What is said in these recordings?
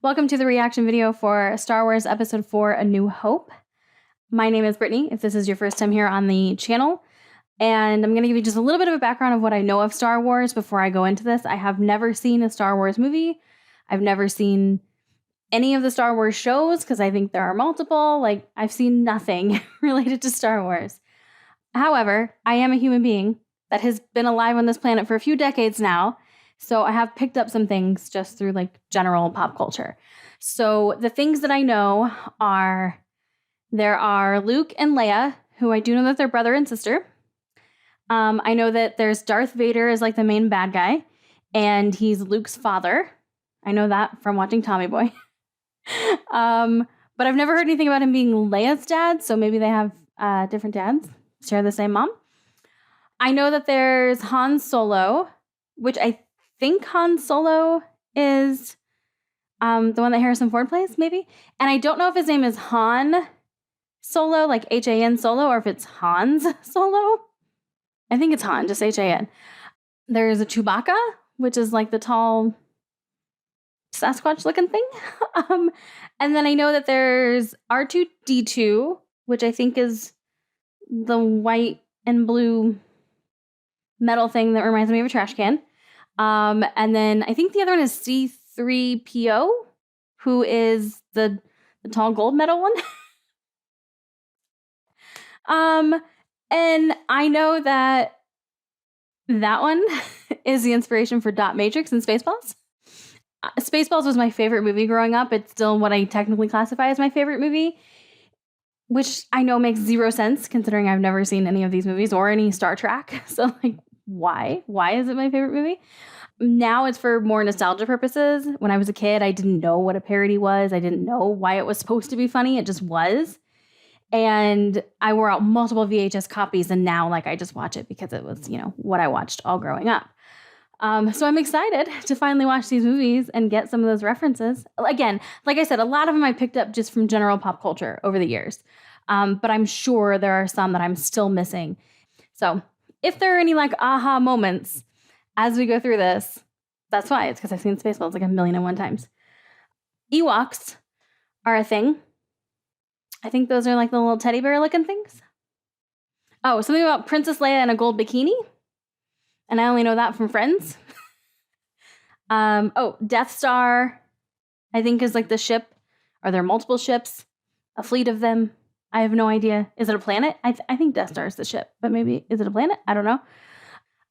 Welcome to the reaction video for Star Wars Episode 4, A New Hope. My name is Brittany, if this is your first time here on the channel. And I'm going to give you just a little bit of a background of what I know of Star Wars before I go into this. I have never seen a Star Wars movie. I've never seen any of the Star Wars shows because I think there are multiple. I've seen nothing related to Star Wars. However, I am a human being that has been alive on this planet for a few decades now. So I have picked up some things just through general pop culture. So the things that I know are there are Luke and Leia, who I do know that they're brother and sister. I know that there's Darth Vader as the main bad guy, and he's Luke's father. I know that from watching Tommy Boy. But I've never heard anything about him being Leia's dad, so maybe they have different dads, share the same mom. I know that there's Han Solo, which I think Han Solo is the one that Harrison Ford plays, maybe. And I don't know if his name is Han Solo, like H-A-N Solo, or if it's Hans Solo. I think it's Han, just H-A-N. There's a Chewbacca, which is the tall Sasquatch-looking thing. And then I know that there's R2-D2, which I think is the white and blue metal thing that reminds me of a trash can. And then I think the other one is C-3PO, who is the tall gold medal one. And I know that one is the inspiration for Dot Matrix and Spaceballs. Spaceballs was my favorite movie growing up. It's still what I technically classify as my favorite movie, which I know makes zero sense considering I've never seen any of these movies or any Star Trek. So why? Why is it my favorite movie? Now it's for more nostalgia purposes. When I was a kid, I didn't know what a parody was. I didn't know why it was supposed to be funny. It just was. And I wore out multiple VHS copies, and now I just watch it because it was, what I watched all growing up. So I'm excited to finally watch these movies and get some of those references. Again, like I said, a lot of them I picked up just from general pop culture over the years. But I'm sure there are some that I'm still missing. So if there are any aha moments as we go through this, that's why. It's because I've seen Spaceballs 1,000,001 times. Ewoks are a thing. I think those are the little teddy bear looking things. Oh, something about Princess Leia in a gold bikini. And I only know that from Friends. Oh, Death Star, I think is the ship. Are there multiple ships? A fleet of them? I have no idea. Is it a planet? I think Death Star is the ship, but maybe, is it a planet? I don't know.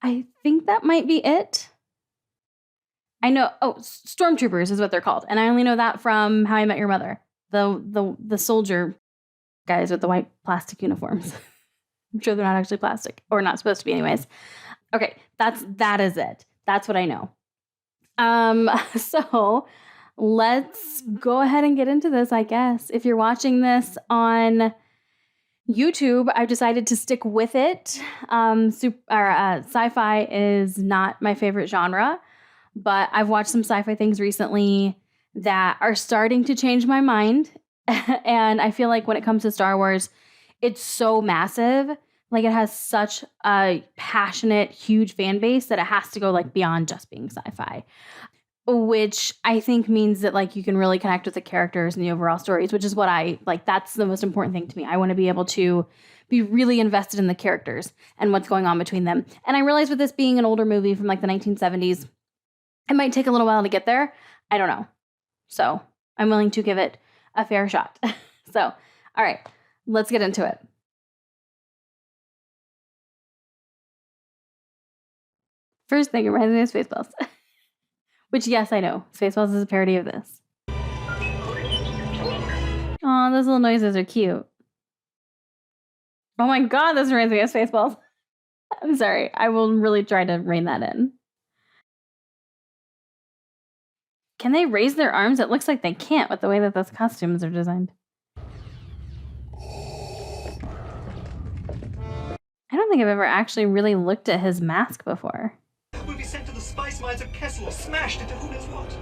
I think that might be it. I know, Stormtroopers is what they're called. And I only know that from How I Met Your Mother. The soldier guys with the white plastic uniforms. I'm sure they're not actually plastic, or not supposed to be anyways. Okay, that is it. That's what I know. So let's go ahead and get into this, I guess. If you're watching this on YouTube, I've decided to stick with it. Sci-fi is not my favorite genre, but I've watched some sci-fi things recently that are starting to change my mind. And I feel when it comes to Star Wars, it's so massive. It has such a passionate, huge fan base that it has to go beyond just being sci-fi, which I think means that you can really connect with the characters and the overall stories, which is what I that's the most important thing to me. I want to be able to be really invested in the characters and what's going on between them. And I realize with this being an older movie from the 1970s, it might take a little while to get there. I don't know. So I'm willing to give it a fair shot. So, all right, let's get into it. First thing, it reminds me of Spaceballs. Which, yes, I know. Spaceballs is a parody of this. Oh, those little noises are cute. Oh my god, this reminds me of Spaceballs. I'm sorry. I will really try to rein that in. Can they raise their arms? It looks like they can't with the way that those costumes are designed. I don't think I've ever actually really looked at his mask before. We'll be sent to the spice mines of Kessel, smashed into who knows what.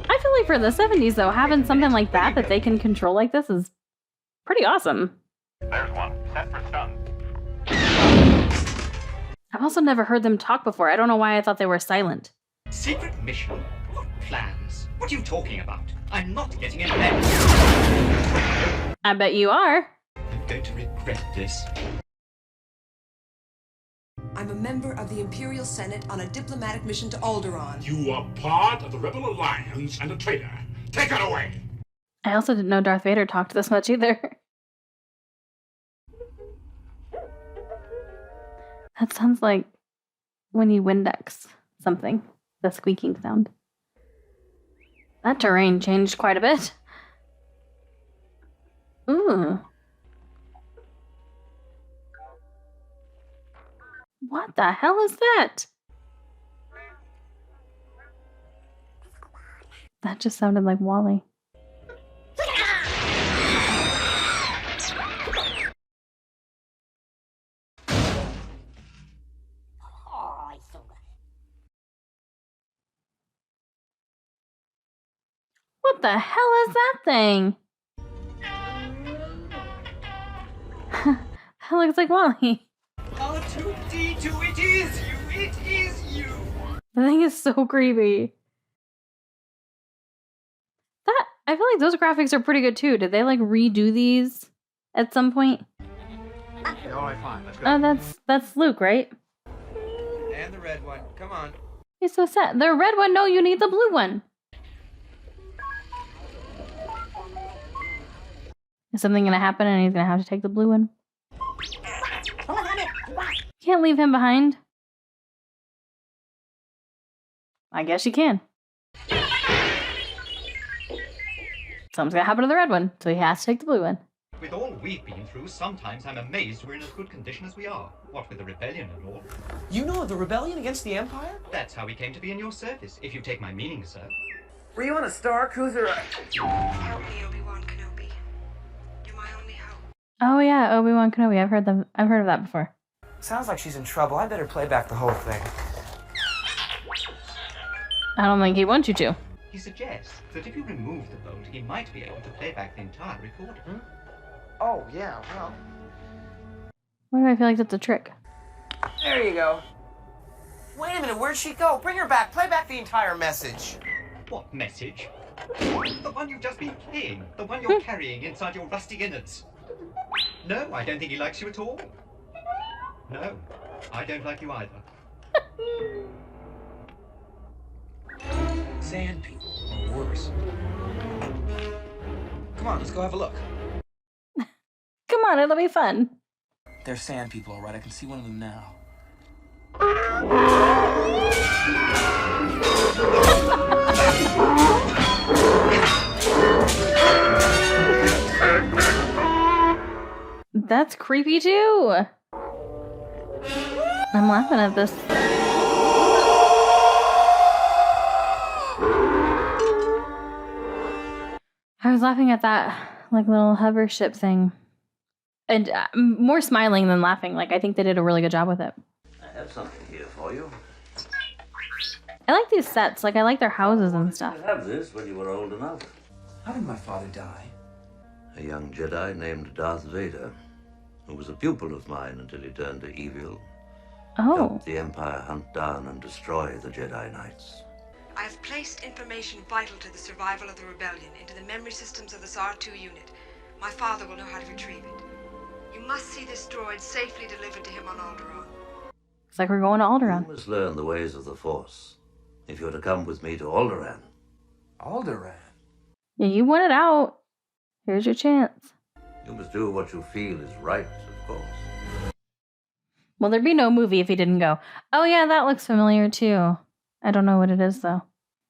I feel for the 70s, though, having something like that they can control like this is pretty awesome. There's one. Set for stun. I've also never heard them talk before. I don't know why I thought they were silent. Secret mission? What plans? What are you talking about? I'm not getting in bed. I bet you are. I'm going to regret this. I'm a member of the Imperial Senate on a diplomatic mission to Alderaan. You are part of the Rebel Alliance and a traitor. Take it away! I also didn't know Darth Vader talked this much either. That sounds like when you Windex something, the squeaking sound. That terrain changed quite a bit. Ooh. What the hell is that? That just sounded like Wally. What the hell is that thing? That looks like Wally. R2-D2, it is you! It is you! The thing is so creepy. I feel like those graphics are pretty good too. Did they like redo these at some point? Okay, all right, fine. Let's go. Oh, that's Luke, right? And the red one. Come on. He's so sad. The red one, no, you need the blue one. Is something gonna happen and he's gonna have to take the blue one? Can't leave him behind. I guess you can. Something's gonna happen to the red one, so he has to take the blue one. With all we've been through, sometimes I'm amazed we're in as good condition as we are. What with the rebellion and all. You know of the rebellion against the Empire? That's how we came to be in your service, if you take my meaning, sir. Were you on a Star Cruiser? Help me, Obi-Wan Kenobi. You're my only hope. Oh yeah, Obi-Wan Kenobi. I've heard of that before. Sounds like she's in trouble. I better play back the whole thing. I don't think he wants you to. He suggests that if you remove the bolt, he might be able to play back the entire recording. Oh, yeah, well. Why do I feel like that's a trick? There you go. Wait a minute, where'd she go? Bring her back. Play back the entire message. What message? The one you've just been playing. The one you're carrying inside your rusty innards. No, I don't think he likes you at all. No, I don't like you either. Sand people, or worse. Come on, let's go have a look. Come on, it'll be fun. They're sand people, all right. I can see one of them now. That's creepy too. I'm laughing at this. I was laughing at that like little hover ship thing. And more smiling than laughing. Like, I think they did a really good job with it. I have something here for you. I like these sets. Like, I like their houses and stuff. You have this when you were old enough. How did my father die? A young Jedi named Darth Vader, who was a pupil of mine until he turned to evil. Oh. Helped the Empire hunt down and destroy the Jedi Knights. I have placed information vital to the survival of the rebellion into the memory systems of this R2 unit. My father will know how to retrieve it. You must see this droid safely delivered to him on Alderaan. It's like we're going to You Alderaan. must learn the ways of the Force if you're to come with me to Alderaan. Alderaan. Yeah, you want it out. Here's your chance. You must do what you feel is right, of course. Well, there'd be no movie if he didn't go, oh yeah, that looks familiar too. I don't know what it is though.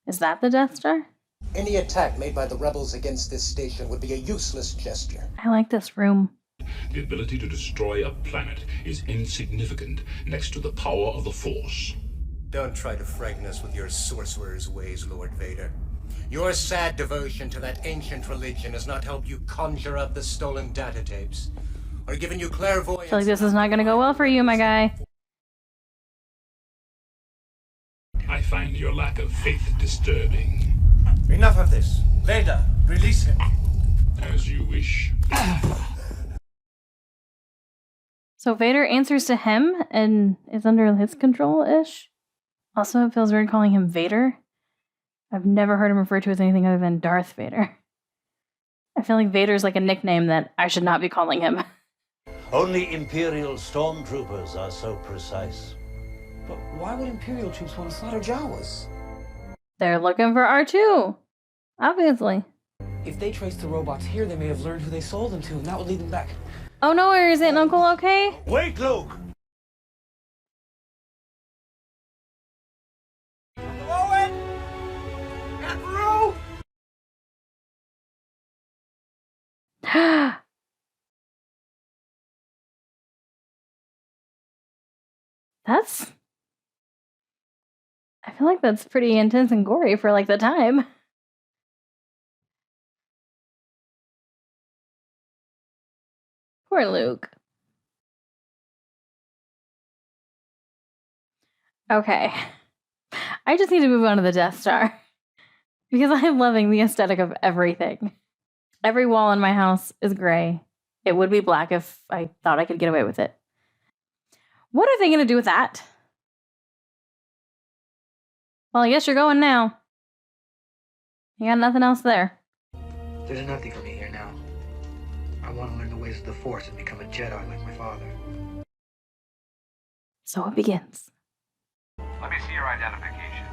Is that the Death Star? Any attack made by the rebels against this station would be a useless gesture. I like this room. The ability to destroy a planet is insignificant next to the power of the Force. Don't try to frighten us with your sorcerer's ways, Lord Vader. Your sad devotion to that ancient religion has not helped you conjure up the stolen data tapes, or given you clairvoyance. I feel like this is not going to go well for you, my guy. I find your lack of faith disturbing. Enough of this. Vader, release him. As you wish. So Vader answers to him and is under his control-ish. Also, it feels weird calling him Vader. I've never heard him referred to as anything other than Darth Vader. I feel like Vader's like a nickname that I should not be calling him. Only Imperial stormtroopers are so precise. But why would Imperial troops want to slaughter Jawas? They're looking for R2. Obviously. If they traced the robots here, they may have learned who they sold them to, and that would lead them back. Oh no, is Aunt and Uncle okay? Wait, Luke! Owen! Emperor! That's... I feel like that's pretty intense and gory for like the time. Poor Luke. Okay. I just need to move on to the Death Star. Because I'm loving the aesthetic of everything. Every wall in my house is gray. It would be black if I thought I could get away with it. What are they going to do with that? Well, I guess you're going now. You got nothing else there. There's nothing for me here now. I want to learn the ways of the Force and become a Jedi like my father. So it begins. Let me see your identification.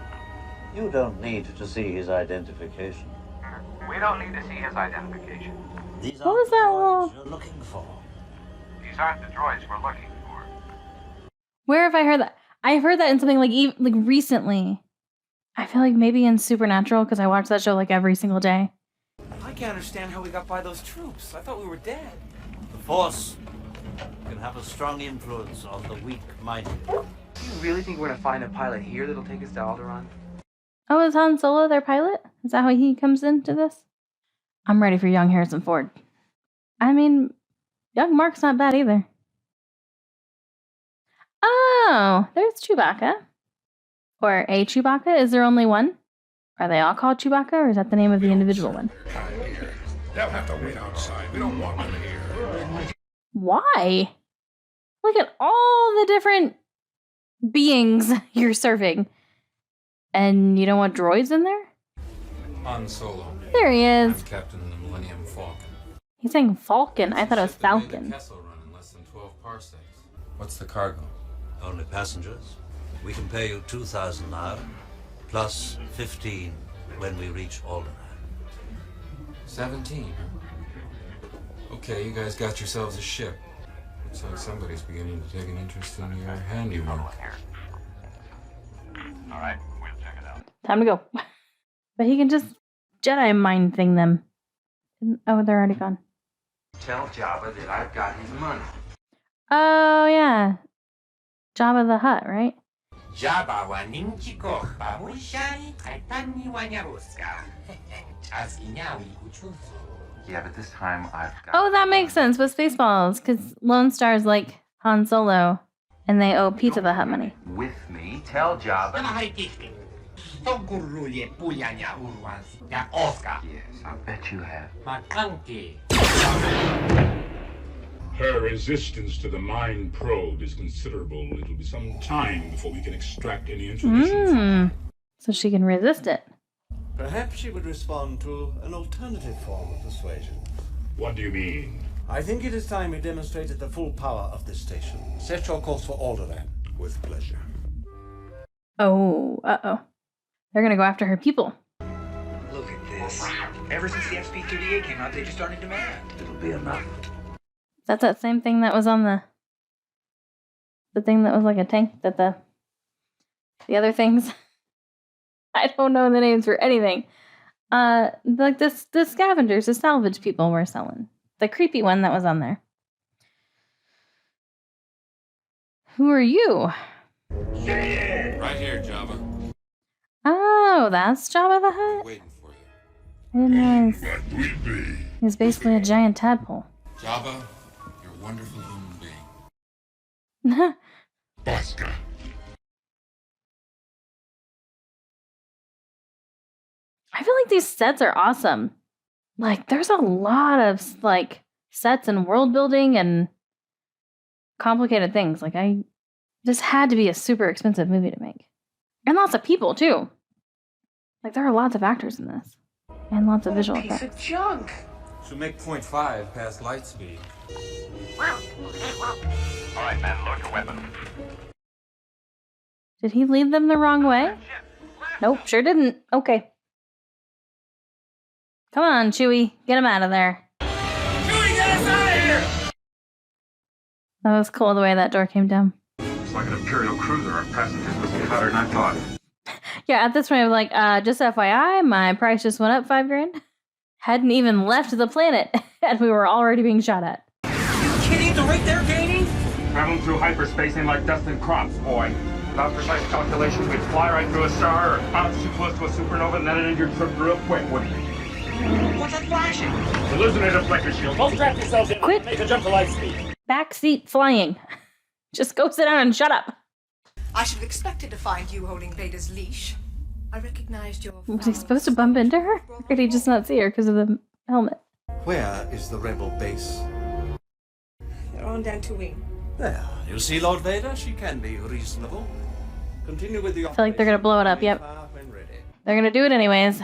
You don't need to see his identification. We don't need to see his identification. These What aren't was the that droids wall? you're looking for. These aren't the droids we're looking for. Where have I heard that? I've heard that in something like recently. I feel like maybe in Supernatural because I watch that show like every single day. I can't understand how we got by those troops. I thought we were dead. The Force can have a strong influence on the weak-minded. Do you really think we're going to find a pilot here that'll take us to Alderaan? Oh, is Han Solo their pilot? Is that how he comes into this? I'm ready for young Harrison Ford. I mean, young Mark's not bad either. Oh, there's Chewbacca. Or a Chewbacca? Is there only one? Are they all called Chewbacca, or is that the name of the individual one? They'll have to wait outside. We don't want them here. Why? Look at all the different beings you're serving. And you don't want droids in there? Han Solo. There he is. I'm Captain of the Millennium Falcon. He's saying Falcon. I thought it was Ship that made the Falcon. Kessel Run in less than 12 parsecs. What's the cargo? Only passengers. We can pay you 2,000 now, plus 15 when we reach Alderaan. 17, huh? Okay, you guys got yourselves a ship. Looks like somebody's beginning to take an interest in your handiwork. All right, we'll check it out. Time to go. But he can just Jedi mind thing them. Oh, they're already gone. Tell Jabba that I've got his money. Oh, yeah. Jabba the Hutt, right? Jabba wa ninchi ko babushani kaitani wa nyaruska. Yeah, but this time I've got... Oh, that makes sense with Spaceballs, because Lone Star's like Han Solo, and they owe Pizza the Hutt money. With me, tell Jabba... Yes, I bet you have. Her resistance to the mind probe is considerable. It'll be some time before we can extract any information. So she can resist it. Perhaps she would respond to an alternative form of persuasion. What do you mean? I think it is time we demonstrated the full power of this station. Set your course for Alderaan. With pleasure. Oh, uh-oh. They're gonna go after her people. Look at this. Ever since the XP-38 came out, they just aren't in demand. It'll be enough. That's that same thing that was on the thing that was like a tank that the other things. I don't know the names for anything. Like the scavengers, the salvage people were selling. The creepy one that was on there. Who are you? Right here, Jabba. Oh, that's Jabba the Hutt? Waiting for you. I didn't realize That we be. he's basically a giant tadpole. Jabba, you're a wonderful human being. Bosca. I feel like these sets are awesome. Like, there's a lot of, like, sets and world building and complicated things. Like, this had to be a super expensive movie to make. And lots of people, too. Like, there are lots of actors in this. And lots of visual Piece effects. of junk. Should make 0.5 past light speed. All right, man, load your weapon. Did he lead them the wrong way? Nope, sure didn't. Okay. Come on, Chewie. Get him out of there. Chewie, get us out of here! That was cool the way that door came down. It's like an Imperial cruiser. Our passengers must be hotter than I thought. Yeah, at this point, I'm like, just FYI, my price just went up $5,000. Hadn't even left the planet, and we were already being shot at. Kidding? The rate they're gaining? Traveling through hyperspace ain't like dusting crops, boy. Without precise calculations, we'd fly right through a star or bounce too close to a supernova and then it'd end your trip real quick, wouldn't it? What's that flashing? Hallucinate a flecker shield. Both strap yourselves in. Quit. Make a jump to light speed. Backseat flying. Just go sit down and shut up. I should have expected to find you holding Vader's leash. I recognized your... Was he supposed to bump into her? Or did he just not see her because of the helmet? Where is the rebel base? They're on Dantooine. There. You see, Lord Vader? She can be reasonable. Continue with the I feel like they're gonna blow it up, yep. When ready. They're gonna do it anyways.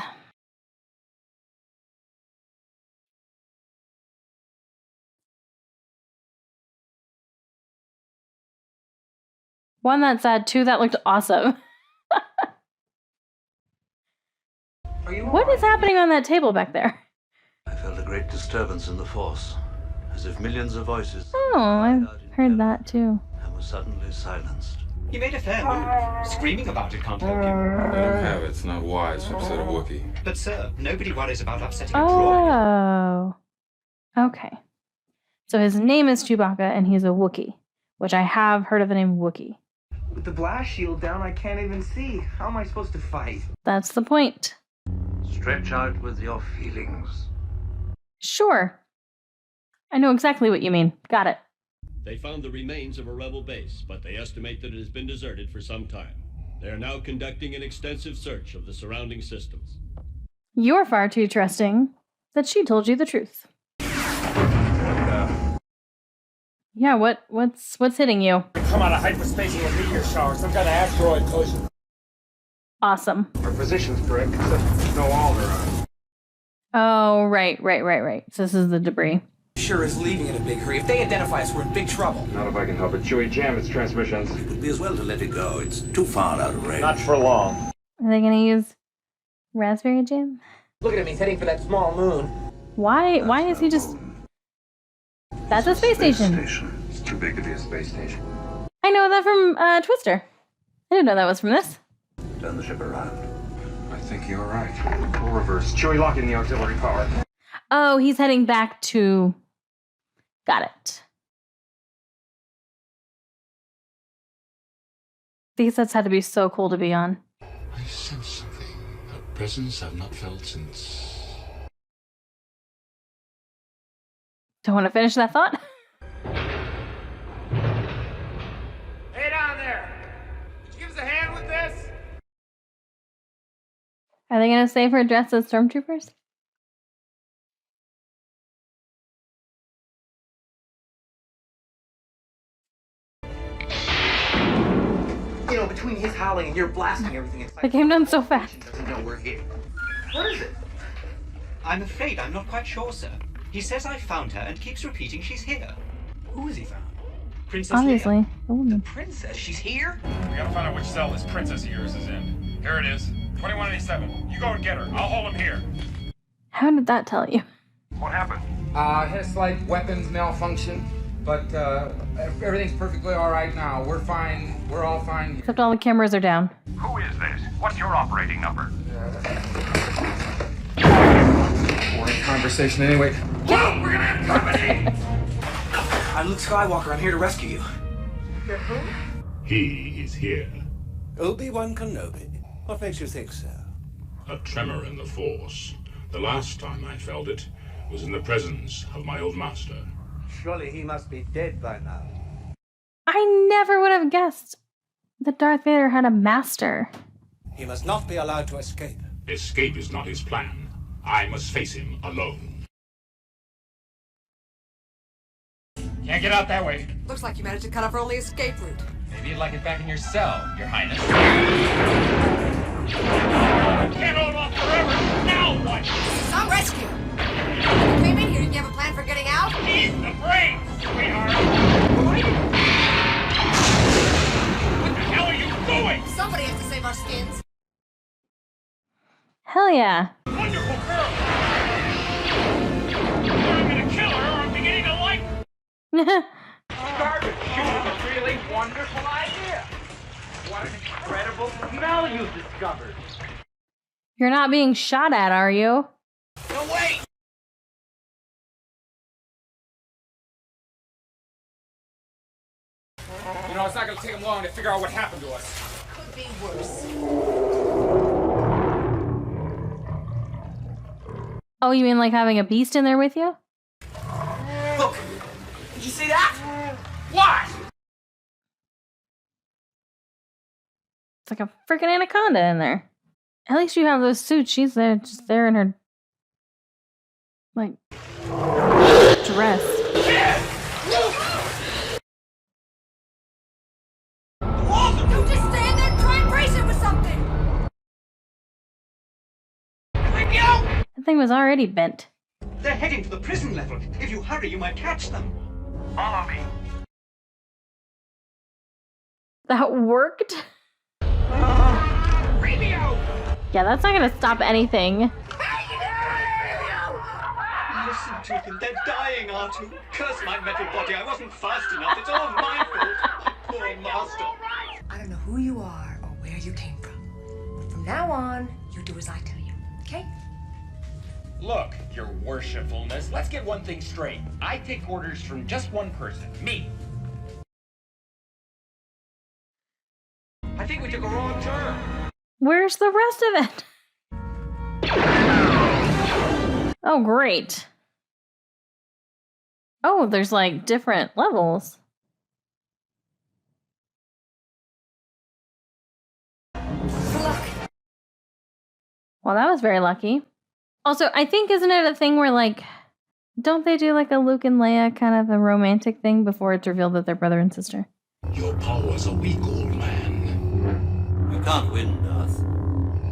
One, that's sad. Two, that looked awesome. What is happening on that table back there? I felt a great disturbance in the Force, as if millions of voices Oh, I've heard that too. and was suddenly silenced. You made a fair move. Screaming about it can't help you. I don't have it. It's not wise to upset a Wookiee. But sir, nobody worries about upsetting a droid. Oh. Okay. So his name is Chewbacca and he's a Wookiee, which I have heard of the name Wookiee. With the blast shield down, I can't even see. How am I supposed to fight? That's the point. Stretch out with your feelings. Sure. I know exactly what you mean. Got it. They found the remains of a rebel base, but they estimate that it has been deserted for some time. They are now conducting an extensive search of the surrounding systems. You're far too trusting that she told you the truth. Yeah, what's hitting you? Come out of hyperspace and a meteor shower, some kind of asteroid collision. Awesome. Our position's correct, except there's no Alderaan. Oh, right. So this is the debris. Sure is leaving in a big hurry. If they identify us, we're in big trouble. Not if I can help it. Chewie, jam its transmissions. It would be as well to let it go. It's too far out of range. Not for long. Are they gonna use raspberry jam? Look at him, he's heading for that small moon. Why is he just... That's a space station. It's too big to be a space station. I know that from Twister. I didn't know that was from this. Turn the ship around. I think you're right. Full reverse. Chewie, lock in the auxiliary power. Oh, he's heading back to... Got it. These sets had to be so cool to be on. I sense something. A presence I've not felt since... Don't want to finish that thought? Hey down there! Could you give us a hand with this? Are they going to save her dressed as stormtroopers? You know, between his howling and your blasting everything, it's It like... came down so fast. doesn't know we're here. What is it? I'm afraid I'm not quite sure, sir. He says I found her and keeps repeating she's here. Who has he found? Princess Leia. Obviously. The woman. Princess, she's here? We gotta find out which cell this princess of yours is in. Here it is. 2187. You go and get her. I'll hold him here. How did that tell you? What happened? Had a slight weapons malfunction, but everything's perfectly all right now. We're fine. We're all fine. Except all the cameras are down. Who is this? What's your operating number? Boring conversation anyway. Whoa, we're gonna have company! I'm Luke Skywalker. I'm here to rescue you. You're who? He is here. Obi-Wan Kenobi. What makes you think so? A tremor in the Force. The last time I felt it was in the presence of my old master. Surely he must be dead by now. I never would have guessed that Darth Vader had a master. He must not be allowed to escape. Escape is not his plan. I must face him alone. Can't get out that way. Looks like you managed to cut off our only escape route. Maybe you'd like it back in your cell, Your Highness. Get over Now what? This is some rescue. You came in here, did you have a plan for getting out? Eat the brains, sweetheart! What the hell are you doing? Somebody has to save our skins. Hell yeah. Wonderful girl! I'm gonna kill her or I'm beginning to like her. Garbage chute is a really wonderful idea. What an incredible smell you've discovered. You're not being shot at, are you? No, wait! You know, it's not gonna take them long to figure out what happened to us. Could be worse. Oh, you mean like having a beast in there with you? Look, did you see that? What? It's like a freaking anaconda in there. At least you have those suits. She's there, just there in her, like, dress. Don't just stand there and try and brace it with something. That thing was already bent. They're heading for the prison level. If you hurry, you might catch them. Follow me. That worked? Yeah, that's not gonna stop anything. Listen to them. They're dying, Artu. Curse my metal body. I wasn't fast enough. It's all my fault. My poor master. I don't know who you are or where you came from. But from now on, you do as I tell you, okay? Look, your worshipfulness, let's get one thing straight. I take orders from just one person, me. I think we took a wrong turn. Where's the rest of it? Oh, great. Oh, there's like different levels. Well, that was very lucky. Also, I think, isn't it a thing where, like, don't they do like a Luke and Leia kind of a romantic thing before it's revealed that they're brother and sister? Your powers are weak, old man. You can't win, Darth.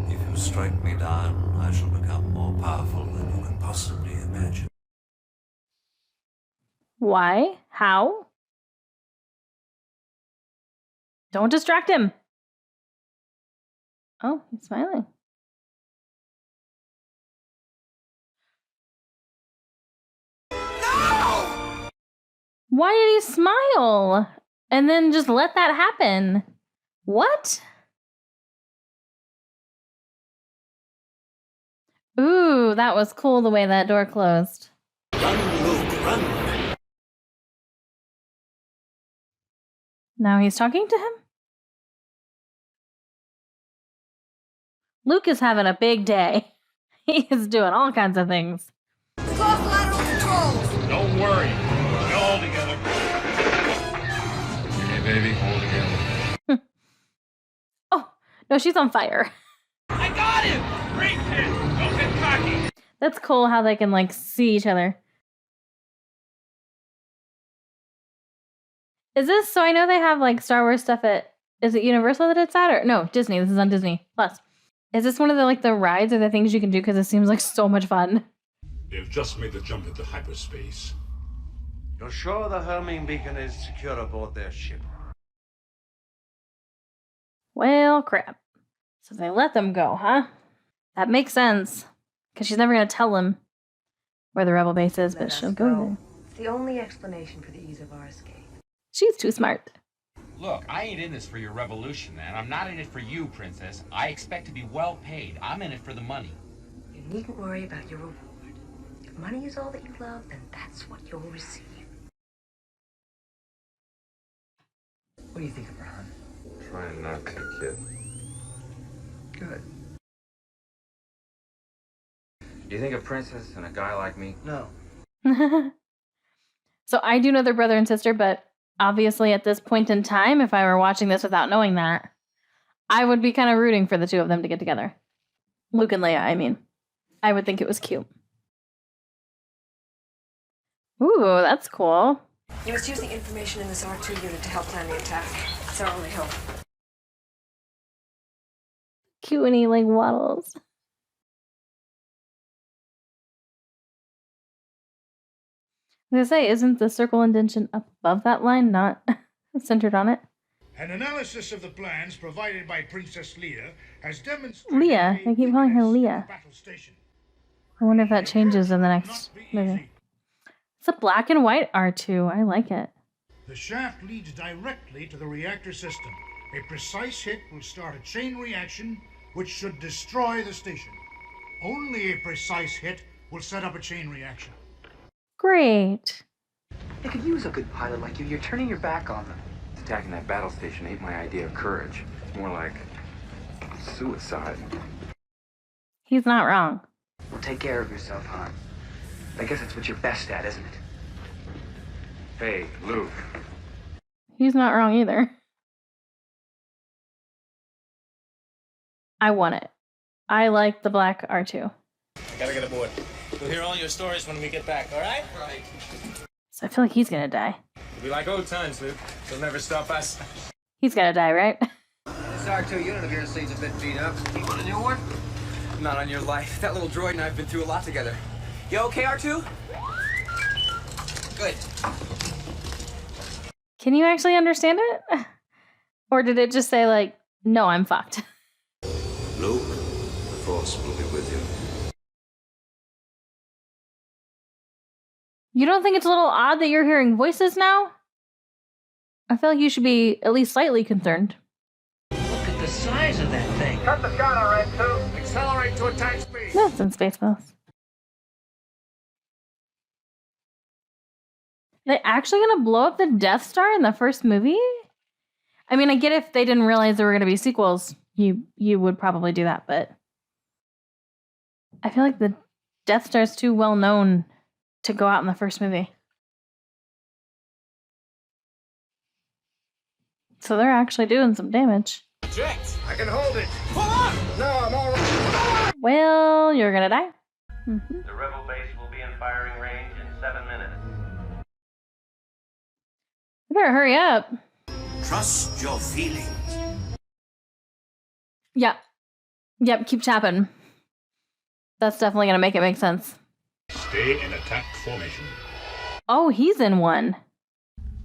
If you strike me down, I shall become more powerful than you can possibly imagine. Why? How? Don't distract him. Oh, he's smiling. No! Why did he smile? And then just let that happen? What? Ooh, that was cool the way that door closed. Run, Luke, run! Now he's talking to him? Luke is having a big day. He is doing all kinds of things. Cross lateral controls. Don't worry, we're all together. Hey, baby, hold together. Oh, no, she's on fire. I got him! Great hit! Don't get cocky! That's cool how they can, like, see each other. Is this, so I know they have, like, Star Wars stuff at, is it Universal that it's at, or, no, Disney, this is on Disney Plus. Is this one of the, like, the rides or the things you can do, because it seems like so much fun? They've just made the jump into hyperspace. You're sure the homing beacon is secure aboard their ship? Well, crap. So they let them go, huh? That makes sense. Because she's never going to tell them where the rebel base is, but she'll go there. It's the only explanation for the ease of our escape. She's too smart. Look, I ain't in this for your revolution, and I'm not in it for you, Princess. I expect to be well paid. I'm in it for the money. You needn't worry about your reward. If money is all that you love, then that's what you'll receive. What do you think of her, hon? Trying not to, kid. Good. Do you think a princess and a guy like me? No. So I do know they're brother and sister, but obviously at this point in time, if I were watching this without knowing that, I would be kind of rooting for the two of them to get together. Luke and Leia, I mean. I would think it was cute. Ooh, that's cool. You must use the information in this R2 unit to help plan the attack. It's our only hope. Cute when he like waddles. I was gonna say, isn't the circle indentation up above that line, not centered on it? An analysis of the plans provided by Princess Leia has demonstrated Leah. I keep calling her Leah. I wonder if that changes in the next movie. It's a black and white R2. I like it. The shaft leads directly to the reactor system. A precise hit will start a chain reaction which should destroy the station. Only a precise hit will set up a chain reaction. Great. They could use a good pilot like you. You're turning your back on them. Attacking that battle station ain't my idea of courage. It's more like suicide. He's not wrong. Well, take care of yourself, Han. I guess that's what you're best at, isn't it? Hey, Luke. He's not wrong either. I want it. I like the black R2. Gotta get aboard. We'll hear all your stories when we get back, all right? Right. So I feel like he's gonna die. It'll be like old times, Luke. They'll never stop us. He's gonna die, right? This R2 unit of yours seems a bit beat up. You want a new one? Not on your life. That little droid and I have been through a lot together. You okay, R2? Good. Can you actually understand it? Or did it just say, like, no, I'm fucked? Luke, the Force will be with you. You don't think it's a little odd that you're hearing voices now? I feel like you should be at least slightly concerned. Look at the size of that thing. Cut the scanner, Red 2. Accelerate to attack speed. No, it's in Spaceballs. They actually gonna blow up the Death Star in the first movie? I mean, I get if they didn't realize there were gonna be sequels, you would probably do that, but I feel like the Death Star is too well known to go out in the first movie. So they're actually doing some damage. Eject! I can hold it. Pull on! No, I'm all right. Well, you're gonna die. The rebel base will be in firing range in 7 minutes. You better hurry up. Trust your feelings. Yep. Yep, keep tapping. That's definitely gonna make it make sense. Stay in attack formation. Oh, he's in one.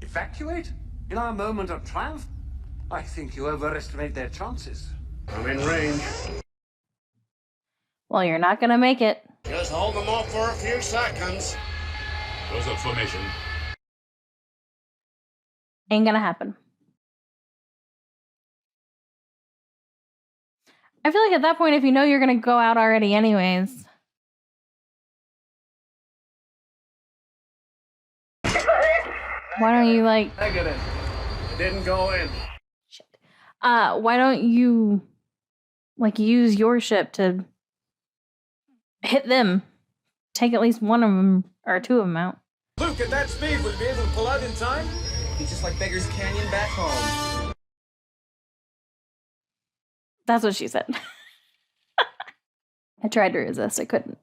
Evacuate? In our moment of triumph? I think you overestimate their chances. I'm in range. Well, you're not gonna make it. Just hold them off for a few seconds. Close up formation. Ain't gonna happen. I feel like at that point, if you know you're gonna go out already anyways. Why don't you, like... Negative. It didn't go in. Why don't you, like, use your ship to hit them? Take at least one of them, or two of them out. Luke, at that speed, will you be able to pull out in time? Be just like Beggar's Canyon back home. That's what she said. I tried to resist, I couldn't.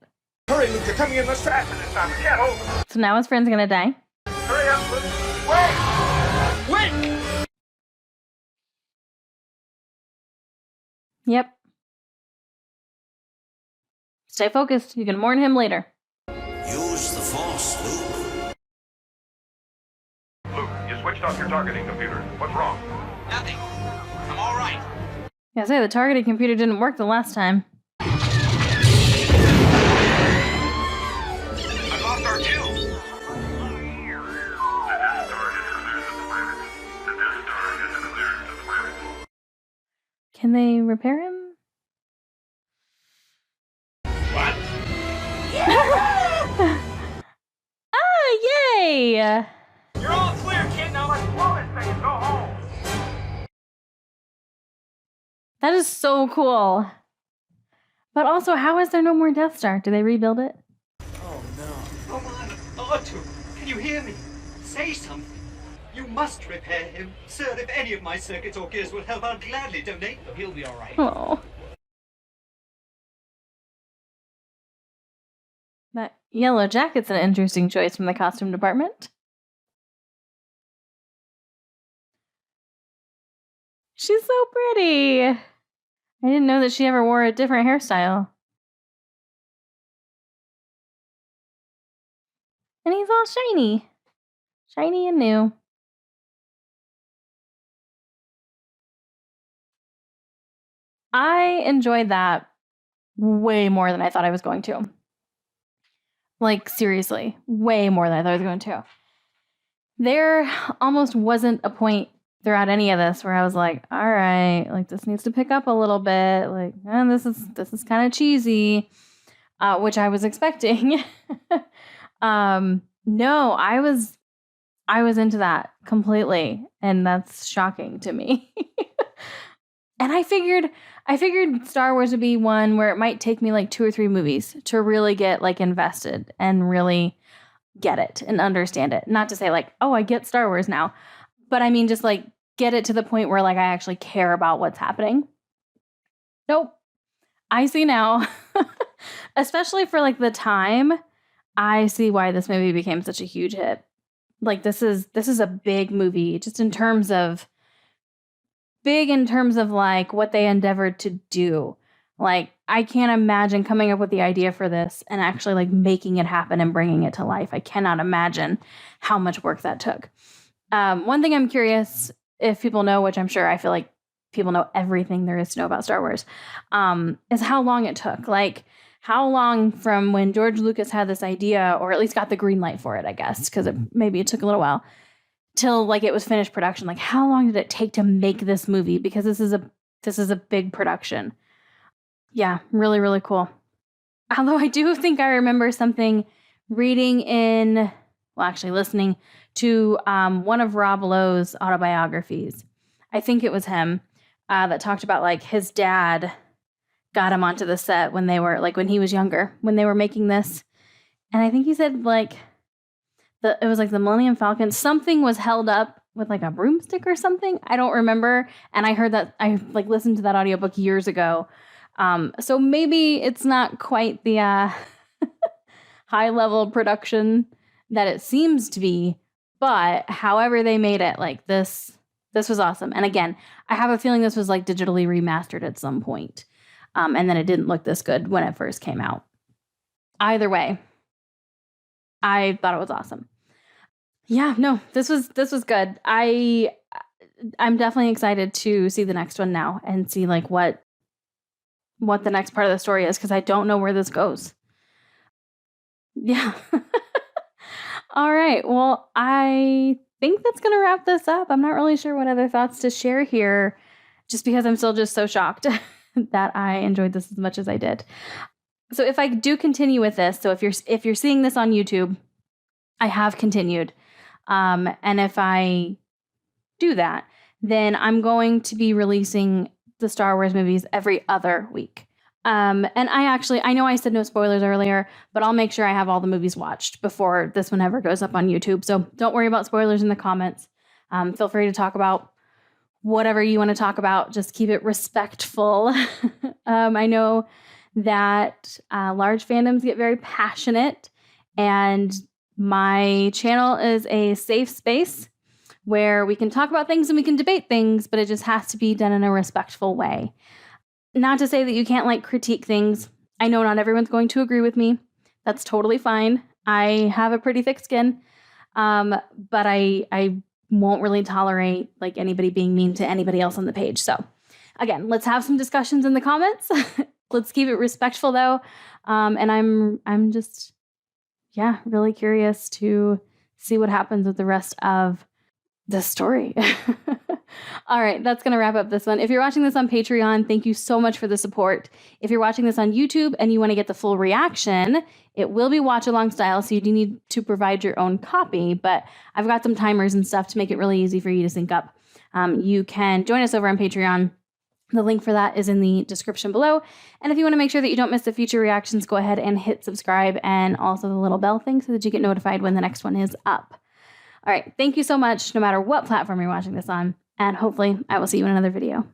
Hurry, Luke, they're coming in much faster this time. We can't hold them. So now his friend's gonna die? Hurry up, Luke. Wait! Wait! Yep. Stay focused. You can mourn him later. Use the Force, Luke. Luke, you switched off your targeting computer. What's wrong? Nothing. I'm all right. Yeah, I say the targeting computer didn't work the last time. I lost our two. Can they repair him? What? Ah, yay! You're all clear, kid. Now let's blow this thing and go home. That is so cool. But also, how is there no more Death Star? Do they rebuild it? Oh no. Come on, Artu, can you hear me? Say something. You must repair him. Sir, if any of my circuits or gears will help, I'll gladly donate them. He'll be all right. Oh. That yellow jacket's an interesting choice from the costume department. She's so pretty. I didn't know that she ever wore a different hairstyle. And he's all shiny. Shiny and new. I enjoyed that way more than I thought I was going to. Like, seriously, way more than I thought I was going to. There almost wasn't a point throughout any of this where I was like, all right, like this needs to pick up a little bit. Like, this is kind of cheesy, which I was expecting. No, I was into that completely, and that's shocking to me. And I figured Star Wars would be one where it might take me like 2 or 3 movies to really get like invested and really get it and understand it. Not to say like, oh, I get Star Wars now, but I mean just like get it to the point where like I actually care about what's happening. Nope. I see now, especially for like the time, I see why this movie became such a huge hit. Like this is a big movie just in terms of like what they endeavored to do. Like I can't imagine coming up with the idea for this and actually like making it happen and bringing it to life. I cannot imagine how much work that took. One thing I'm curious if people know, which I'm sure I feel like people know everything there is to know about Star Wars, is how long it took. Like how long from when George Lucas had this idea, or at least got the green light for it, I guess, because maybe it took a little while, till like it was finished production. Like how long did it take to make this movie? Because this is a big production. Yeah, really, really cool. Although I do think I remember something listening to one of Rob Lowe's autobiographies. I think it was him that talked about like his dad got him onto the set when he was younger, when they were making this. And I think he said like, it was like the Millennium Falcon. Something was held up with like a broomstick or something. I don't remember. And I heard that, I like listened to that audiobook years ago. So maybe it's not quite the high level production that it seems to be, but however they made it, like this was awesome. And again, I have a feeling this was like digitally remastered at some point. And then it didn't look this good when it first came out. Either way, I thought it was awesome. Yeah, no, this was good. I'm definitely excited to see the next one now and see like what the next part of the story is, because I don't know where this goes. Yeah. All right. Well, I think that's going to wrap this up. I'm not really sure what other thoughts to share here, just because I'm still just so shocked that I enjoyed this as much as I did. So if I do continue with this, so if you're seeing this on YouTube, I have continued. And if I do that, then I'm going to be releasing the Star Wars movies every other week. And I know I said no spoilers earlier, but I'll make sure I have all the movies watched before this one ever goes up on YouTube. So don't worry about spoilers in the comments. Feel free to talk about whatever you want to talk about. Just keep it respectful. I know that large fandoms get very passionate, and my channel is a safe space where we can talk about things and we can debate things, but it just has to be done in a respectful way. Not to say that you can't like critique things. I know not everyone's going to agree with me. That's totally fine. I have a pretty thick skin, but I won't really tolerate like anybody being mean to anybody else on the page. So again, let's have some discussions in the comments. Let's keep it respectful though. And I'm just, yeah, really curious to see what happens with the rest of the story. All right, that's going to wrap up this one. If you're watching this on Patreon, thank you so much for the support. If you're watching this on YouTube and you want to get the full reaction, it will be watch along style, so you do need to provide your own copy, but I've got some timers and stuff to make it really easy for you to sync up. You can join us over on Patreon. The link for that is in the description below. And if you want to make sure that you don't miss the future reactions, go ahead and hit subscribe and also the little bell thing so that you get notified when the next one is up. All right, thank you so much, no matter what platform you're watching this on, and hopefully I will see you in another video.